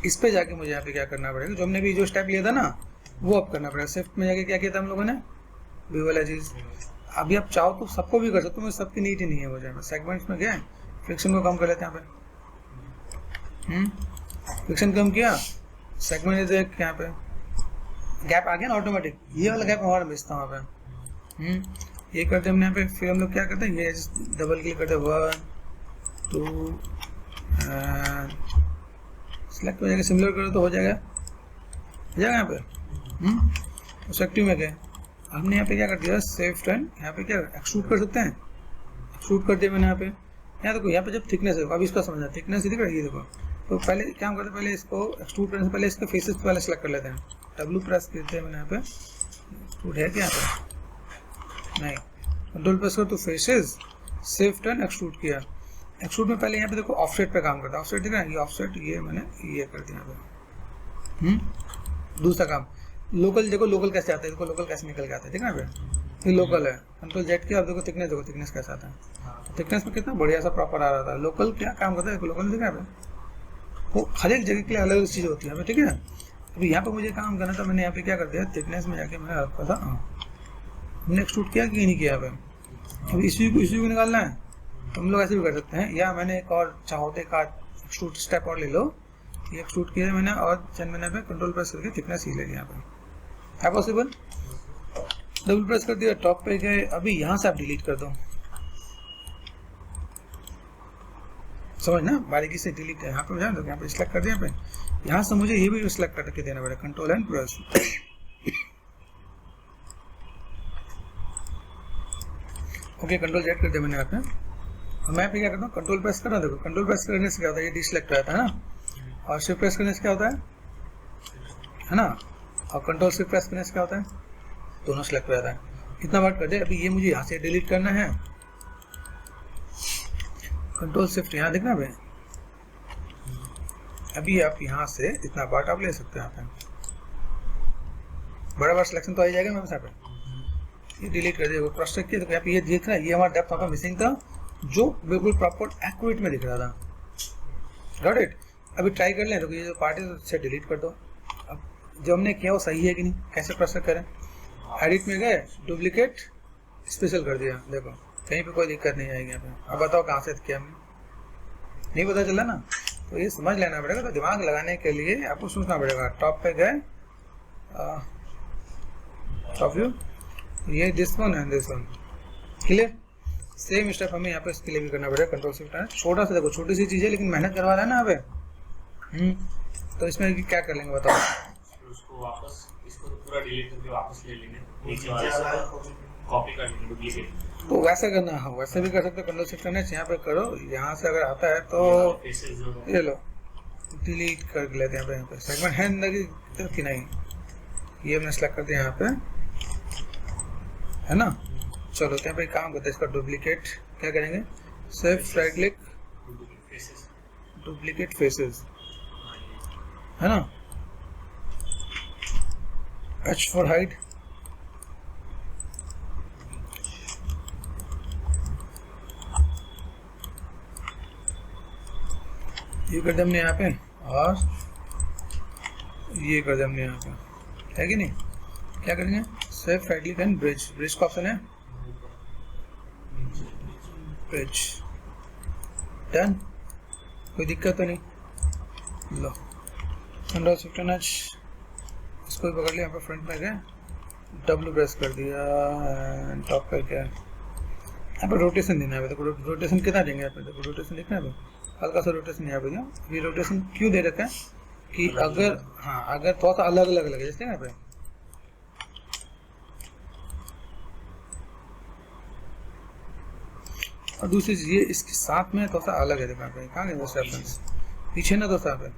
इस पे जाके मुझे यहाँ पे क्या करना पड़ेगा, जो हमने भी जो स्टेप लिया था ना वो अब करना पड़ेगा। शिफ्ट में जाके क्या किया था हम लोगों ने, भी वाला चीज। अभी आप चाहो तो सबको भी कर सकते हो, मैं सबकी नीड ही नहीं है मुझे। सेगमेंट्स में गए, फ्रिक्शन को कम कर लेते हैं यहाँ पे, फ्रिक्शन कम किया, सेगमेंट यहाँ पे गैप आ गया ना ऑटोमेटिक, ये वाला गैप हमारा मिसता वहाँ पे। ये करते हमने यहाँ पे, फिर हम लोग क्या करते हैं, ये डबल क्लिक करते 1 2 सिलेक्ट हो जाएगा, सिमिलर करो तो हो जाएगा यहाँ पे। एक्टिव में गए, हमने यहाँ पे क्या कर दिया, सेव एंड यहाँ पे क्या एक्सट्रूड कर सकते हैं, एक्सट्रूड कर दिया मैंने यहाँ पे। यहाँ देखो, यहाँ पे जब थिकनेस है, अब इसका समझना, थिकनेस दिख रहा है, ये देखो। तो पहले क्या करते हैं, पहले इसको एक्सट्रूड करने से पहले इसके फेसेस पहले सेलेक्ट कर लेते हैं, W प्रेस करते हैं मैंने यहाँ पे। एक्सट्रूड है क्या यहाँ पे, नहीं, कंट्रोल प्रेस कर तो फेसेस, सेव एंड एक्सट्रूड किया। एक्सट्रूड में पहले यहाँ पे देखो ऑफसेट पे काम करता है, ऑफसेट दिख रहा है, ये ऑफसेट, ये मैंने ये कर दिया यहाँ पे। दूसरा काम लोकल, देखो लोकल कैसे आता है, देखो लोकल कैसे निकल के आता है, ठीक है ना, ये लोकल है। कंट्रोल जेड किया, अब देखो थिकनेस, देखो थिकनेस कैसा आता है, थिकनेस में कितना बढ़िया सा प्रॉपर आ रहा था। लोकल क्या काम करता है, लोकल दिख रहा है, वो हर एक जगह के लिए अलग चीज़ होती है, ठीक है। अभी यहाँ पे मुझे काम करना था, मैंने यहाँ पे क्या कर दिया, थिकनेस में जाके मैंने रखा था, हमने एक्सट्रूड किया कि नहीं किया यहाँ पे। अभी इश्यू को निकालना है तो हम लोग ऐसे भी कर सकते हैं, या मैंने एक और चाहोते का एक्सट्रूड स्टेप और ले लो, ये एक्सट्रूड किया मैंने, और चेन मैंने पे कंट्रोल प्रेस करके थिकनेस ही ले लिया यहाँ पे, है पॉसिबल। डबल प्रेस कर दिया, टॉप पे गए, अभी यहाँ से आप डिलीट कर दो, समझना, बारीकी से डिलीट है। यहाँ पे जाए तो यहाँ पे सिलेक्ट कर दिया, यहाँ पे यहाँ से मुझे ये भी सिलेक्ट करके देना पड़ेगा, control and press. Okay, control Z कर दिया मैंने यहाँ पे। और मैं पे क्या करता हूँ, कंट्रोल प्रेस कर रहा हूँ, देखो कंट्रोल प्रेस करने से क्या होता है, ये डिसलेक्ट रहता है ना, और शिफ्ट प्रेस करने से क्या होता है ना, और कंट्रोल शिफ्ट प्रेस करने से क्या होता है, दोनों सिलेक्ट हो जाता है। इतना बात कर दे। अभी ये मुझे यहाँ से डिलीट करना है, कंट्रोल शिफ्ट यहाँ देखना भाई, अभी आप यहाँ से इतना पार्ट आप ले सकते हैं, यहाँ पे बड़ा बड़ा सिलेक्शन तो आ जाएगा मेरे यहाँ पे। ये डिलीट कर दिया, क्रॉस चेक किया तो यहाँ पे ये दिख रहा है, ये हमारा डेप्थ वहाँ पे मिसिंग था, जो बिल्कुल प्रॉपर एक्यूरेट में दिख रहा था। Got it. अभी ट्राई कर लें, तो ये जो पार्ट है से डिलीट कर दो। अब जो हमने किया वो सही है कि नहीं, कैसे प्रोसेस करें, एडिट में गए, डुप्लीकेट स्पेशल कर दिया, देखो कहीं पे कोई दिक्कत नहीं आएगी यहाँ पे। अब बताओ कहाँ से किया हमने, नहीं पता चला ना, तो ये समझ लेना पड़ेगा। तो दिमाग लगाने के लिए आपको सोचना पड़ेगा। टॉप पे गए, टॉप व्यू, ये this one and this one, clear. Same step हमें यहाँ पे इसके लिए भी करना पड़ेगा, कंट्रोल शिफ्ट है। छोटा सा देखो, छोटी सी चीज़ है लेकिन मेहनत करवा रहा है ना अबे। तो इसमें क्या कर लेंगे बताओ, उसको वापस, इसको पूरा डिलीट करके वापस ले लेंगे, नीचे वाले से कॉपी कर लेंगे, डुप्लीकेट। तो वैसे करना है, वैसे भी कर सकते हो। कंट्रोल शिफ्ट है, यहाँ पे करो, यहाँ से अगर आता है तो ये लो डिलीट कर लेते हैं। यहाँ पे सेगमेंट है अंदर की नहीं, ये हमने सेलेक्ट कर दिया यहाँ पे, है ना। चलो यहाँ पे काम करते हैं, इसका डुप्लीकेट क्या करेंगे, सिर्फ राइट क्लिक, डुप्लीकेट फेसेस, है ना, H फॉर हाइड, ये कर दे हमने यहाँ पे, और ये कर दे हमने यहाँ पे, है कि नहीं। क्या करेंगे, सिर्फ right click and bridge, bridge का ऑप्शन है, ब्रिज डन, कोई दिक्कत तो नहीं। लो कंट्रोल शिफ्ट एंड एच, इसको भी पकड़ लिया, यहाँ पे फ्रंट में गए, W प्रेस कर दिया, टॉप करके यहाँ पे रोटेशन देना है। देखो रोटेशन कितना देंगे यहाँ पे, देखो रोटेशन देखना है, हल्का सा रोटेशन यहाँ पे दिया। ये रोटेशन क्यों दे रखा है कि अगर, हाँ अगर थोड़ा सा अलग अलग लगे, जैसे यहाँ पे और दूसरी चीज ये इसके साथ में थोड़ा सा अलग है, देखो यहाँ पे कहाँ गए वैसे पीछे ना, थोड़ा सा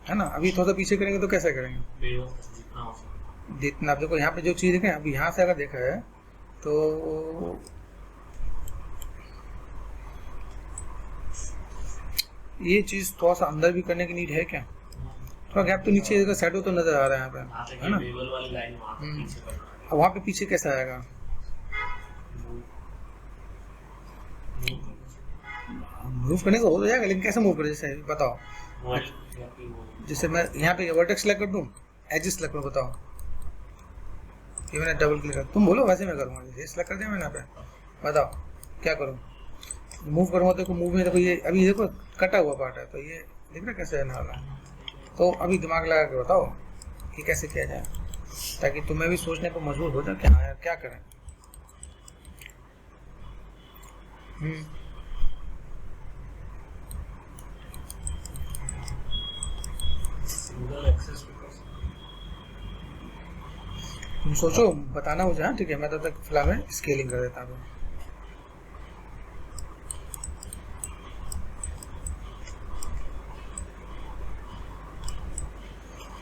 है ना। अभी थोड़ा सा पीछे करेंगे तो कैसे करेंगे, जितना आप देखो यहाँ पे जो चीज़ देखें, अभी यहाँ से अगर देखा है तो ये चीज़ थोड़ा सा अंदर भी करने की नीड है क्या? थोड़ा गैप तो नीचे का शैडो तो नजर आ रहा है यहाँ पे, है ना? बेवल वाली लाइन वहाँ पे पीछे करना है। अब वहाँ पे पीछे कैसा आएगा? मूव करने को हो जाएगा, लेकिन कैसे मूव करें? जैसे बताओ, जैसे मैं यहाँ पे वर्टेक्स सेलेक्ट कर दूँ, एजेस सेलेक्ट करूँ, बताओ। ये मैंने डबल क्लिक कर, तुम बोलो वैसे मैं करूँगा। जैसे सेलेक्ट कर दिया मैंने यहाँ पे, बताओ क्या करूँ? मूव करूँगा तो मूव में देखो ये अभी देखो कटा हुआ पार्ट है, तो ये देख रहे कैसे रहने वाला है। तो अभी दिमाग लगा के बताओ कि कैसे किया जाए, ताकि तुम्हें भी सोचने पर मजबूर हो जाए कि हाँ यार क्या करें। तुम सोचो, बताना मुझे। हाँ ठीक है, मैं तब तक फिलहाल में स्केलिंग कर देता हूँ।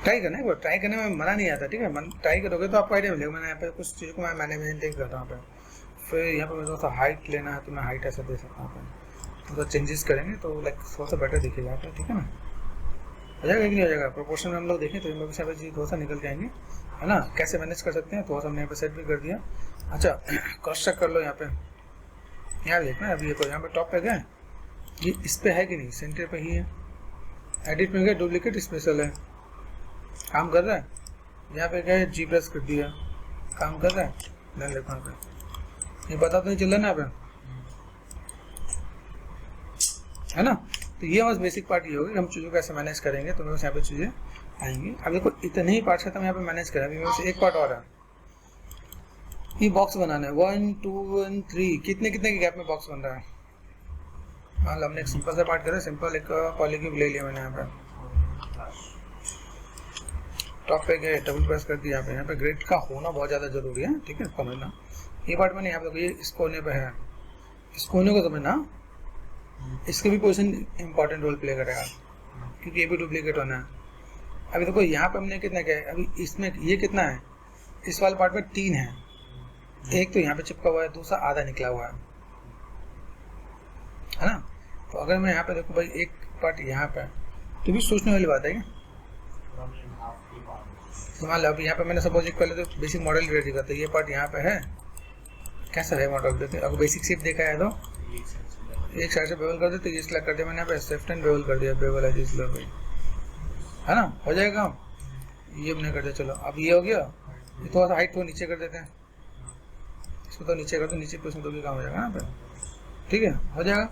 ट्राई करना है, वो ट्राई करने में मना नहीं आता, ठीक है? ट्राई करोगे तो आपको आइडिया मिलेगा। मैंने यहाँ पे कुछ चीज़ को मैं मैनेजमेंट कर रहा हूँ। फिर यहाँ पे मुझे थोड़ा सा हाइट लेना है तो मैं हाइट ऐसा दे सकता हूँ। तो चेंजेस करेंगे तो लाइक थोड़ा सा बेटर दिखेगा, ठीक है ना? हो जाएगा कि नहीं हो जाएगा? प्रोपोर्शन में हम लोग देखें तो इनमें से चीज़ थोड़ा सा निकल के आएंगे, है ना? कैसे मैनेज कर सकते हैं थोड़ा सा हमने यहाँ पे सेट भी कर दिया। अच्छा, क्रॉस चेक कर लो यहाँ पे। यहाँ देखना है, अभी देखो यहाँ पे टॉप पे गए, ये इस पे है कि नहीं? सेंटर पे ही है। एडिट में गए, डुप्लीकेट स्पेशल है, काम कर रहा है। यहाँ पे गए, जी प्रेस कर दिया, काम कर रहा है। ध्यान देखो यहाँ पे, ये पता तो नहीं चल रहा ना यहाँ पे, है ना? तो ये बस बेसिक पार्ट ये होगी कि हम चीज़ों को कैसे मैनेज करेंगे, तो मेरे पास यहाँ पे चीज़ें आएंगी। अब देखो इतने ही पार्ट से हम यहाँ पे मैनेज करें। अभी मेरे पास एक पार्ट और है, ये बॉक्स बनाना है। 1 2 1 3 कितने कितने के गैप में बॉक्स बन रहा है? हाँ, हमने एक सिंपल सा पार्ट करा, सिंपल एक पॉलीक्यूब ले लिया मैंने। यहाँ पे टॉप पे गए, डबल प्रेस कर दिया। यहाँ पे ग्रिड का होना बहुत ज़्यादा जरूरी है, ठीक है? समझना ये पार्ट मैंने यहाँ पे, ये इस कोने पे है, इस कोने को समझना। इसका भी पोजीशन इंपॉर्टेंट रोल प्ले करेगा, क्योंकि ये भी डुप्लीकेट होना है। अभी देखो यहाँ पे हमने कितना क्या है, अभी इसमें ये कितना है, इस वाले पार्ट में 3 है। एक तो यहाँ पे चिपका हुआ है, दूसरा आधा निकला हुआ है ना? तो अगर मैं यहाँ पे देखो भाई, एक पार्ट यहाँ पे, तो भी सोचने वाली बात है क्या? मान लो अभी यहाँ पे मैंने सपोज एक पहले तो बेसिक मॉडल रेडी करता है, ये पार्ट यहाँ पे है, कैसा है मॉडल? देखते अगर बेसिक शेप देखा है तो एक साइड से बेवल कर दे, तो ये सिलेक्ट कर दिया मैंने यहाँ पे, सेफ्ट एंड बेवल कर दिया, बेवल है जिस भाई, है ना? हो जाएगा काम। ये हमने कर दिया। चलो अब ये हो गया, ये थोड़ा सा हाइट को नीचे कर देते हैं, इसको तो नीचे कर दो, नीचे पे तो भी काम हो जाएगा ना पे, ठीक है? हो जाएगा।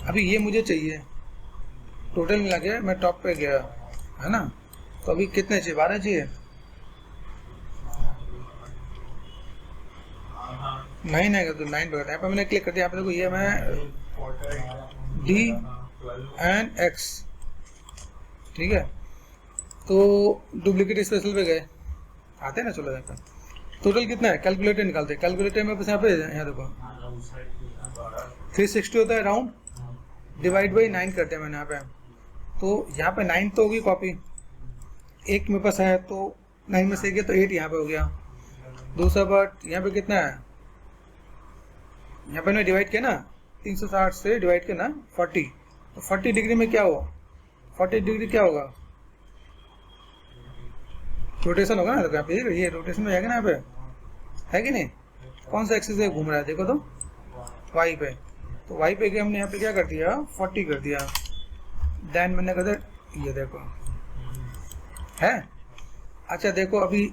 अभी ये मुझे चाहिए टोटल मिला के, मैं टॉप पे गया, है ना? तो अभी कितने चाहिए? 12 चाहिए? नहीं नहीं तो 9 पे करते हैं। यहाँ पे मैंने क्लिक कर दिया। यहाँ पे देखो ये मैं D and X, ठीक है? तो डुप्लीकेट स्पेशल पे गए, आते हैं ना? चलो यहाँ पे टोटल कितना है, कैलकुलेटर निकालते हैं। कैलकुलेटर में बस यहाँ पे, यहाँ देखो 360 होता है राउंड, डिवाइड बाई 9 करते हैं मैंने यहाँ पे। तो यहाँ पे 9 तो होगी कॉपी, एक मेरे पास है तो 9 में से गया तो 8 यहाँ पे हो गया। दूसरा पार्ट यहाँ पे कितना है, यहाँ पे डिवाइड किया ना, 360 से डिवाइड किया ना 40, तो 40 डिग्री में क्या हुआ? 40 डिग्री क्या होगा? रोटेशन होगा ना। तो यहाँ पे ये रोटेशन में जाएगा ना, यहाँ पे है कि नहीं? कौन सा एक्सिस है घूम रहा है देखो तो, वाई पे। तो वाई पे के हमने यहाँ पे क्या कर दिया, 40 कर दिया। देन मैंने कर दिया, ये देखो है। अच्छा देखो अभी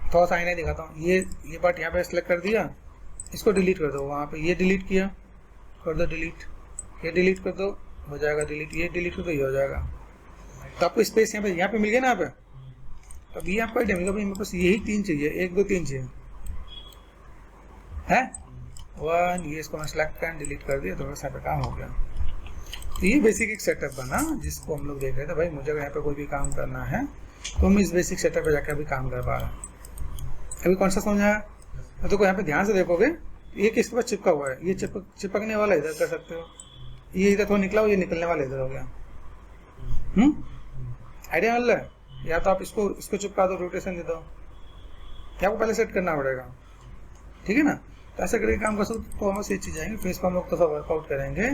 थोड़ा सा आईना दिखाता हूँ। ये पार्ट यहाँ पे सेलेक्ट कर दिया, इसको डिलीट कर दो। वहाँ पे ये डिलीट किया, कर दो डिलीट, ये डिलीट कर दो, हो जाएगा डिलीट, ये डिलीट कर दो, ये हो जाएगा। तो आपको स्पेस यहाँ पे मिल गया ना। यहाँ पे तो अभी आपको आइडिया मिलेगा भाई, मेरे पास यही 3 चाहिए, 1 2 3 चाहिए है। 1, ये इसको मैं सेलेक्ट कर डिलीट कर दिया, थोड़ा सा पे काम हो गया। तो ये बेसिक एक सेटअप बना जिसको हम लोग देख रहे थे। भाई मुझे अगर यहाँ पे कोई भी काम करना है तो हम इस बेसिक सेटअप पे जाकर अभी काम कर पा रहे हैं। अभी कौन सा समझ आया? तो यहाँ पे ध्यान से देखोगे, ये किसके पास चिपका हुआ है, ये चिपकने वाला इधर कर सकते हो, ये इधर थोड़ा निकला हुआ, ये निकलने वाला इधर हो गया। आइडिया मिल रहा है? या तो आप इसको चिपका दो, रोटेशन दे दो, क्या आपको पहले सेट करना पड़ेगा, ठीक है ना। तो ऐसा करके काम कर सकते तो हम से चीज़ आएंगे। फेस को हम लोग तो वर्कआउट करेंगे,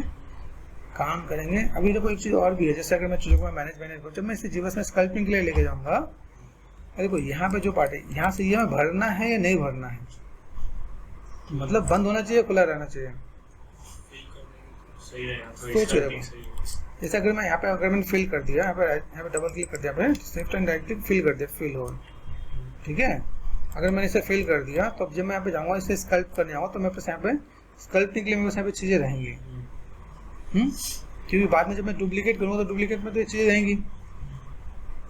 काम करेंगे। अभी देखो एक चीज़ और भी है, जैसे अगर मैं चीज़ों को मैनेज करूँ, जब मैं इसे जीवस में स्कल्पिंग के लिए लेके जाऊँगा, देखो यहाँ पे जो पार्ट है, यहाँ से ये भरना है या नहीं भरना है, मतलब बंद होना चाहिए, खुला रहना चाहिए, सही रहेगा। सोच रहे हो। जैसे अगर मैं यहाँ पे, अगर मैंने फिल कर दिया, यहाँ पे डबल क्लिक कर दिया, यहाँ पे shift and right click fill कर दिया, फिल होल, ठीक है। अगर मैंने इसे फिल कर दिया तो अब जब मैं यहाँ पे जाऊँगा इसे स्कल्प करने आऊँगा तो मेरे पास यहाँ पे स्कल्पने के लिए मेरे पास यहाँ पे चीज़ें रहेंगी, क्योंकि बाद में जब मैं डुप्लीकेट करूँगा तो डुप्लीकेट में तो ये चीज़ें रहेंगी,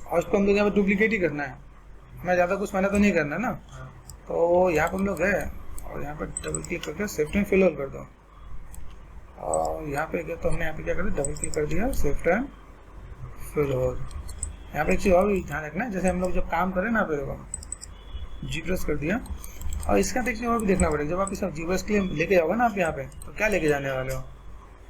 और उसको हम लोग यहाँ पे डुप्लीकेट ही करना है, हमें ज़्यादा कुछ मैंने तो नहीं करना ना। तो यहाँ पर हम लोग गए और यहाँ पे डबल क्लिक करके शिफ्ट एंड फिल होल कर दो, और यहाँ पे गया तो हमने यहाँ पे क्या कर दिया, डबल क्लिक कर दिया, शिफ्ट एंड फिल होल। यहाँ पे एक चीज़ और भी ध्यान रखना है, जैसे हम लोग जब काम करें ना, पे देखो जी प्रेस कर दिया, और इसका देखने और भी देखना पड़ेगा। जब आप इस जी प्रेस के लिए लेके जाओगे ना आप यहाँ पे, तो क्या लेके जाने वाले हो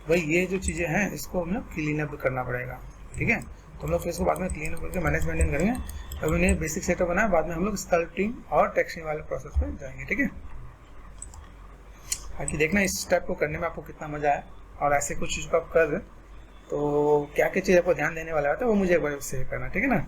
भाई, ये जो चीज़ें हैं इसको हम लोग क्लीन अप करना पड़ेगा, ठीक है। तो हम लोग इसको बाद में क्लीन अप करके मैनेज मेंटेन करेंगे। अभी उन्हें बेसिक सेटअप बनाया, बाद में हम लोग स्कल्पटिंग और टेक्सचरिंग वाले प्रोसेस पे जाएंगे, ठीक है। बाकी देखना इस स्टेप को करने में आपको कितना मजा आया, और ऐसे कुछ चीज़ को आप कर रहे तो क्या क्या चीज़ आपको ध्यान देने वाला होता है वो मुझे एक बार शेयर करना, ठीक है ना।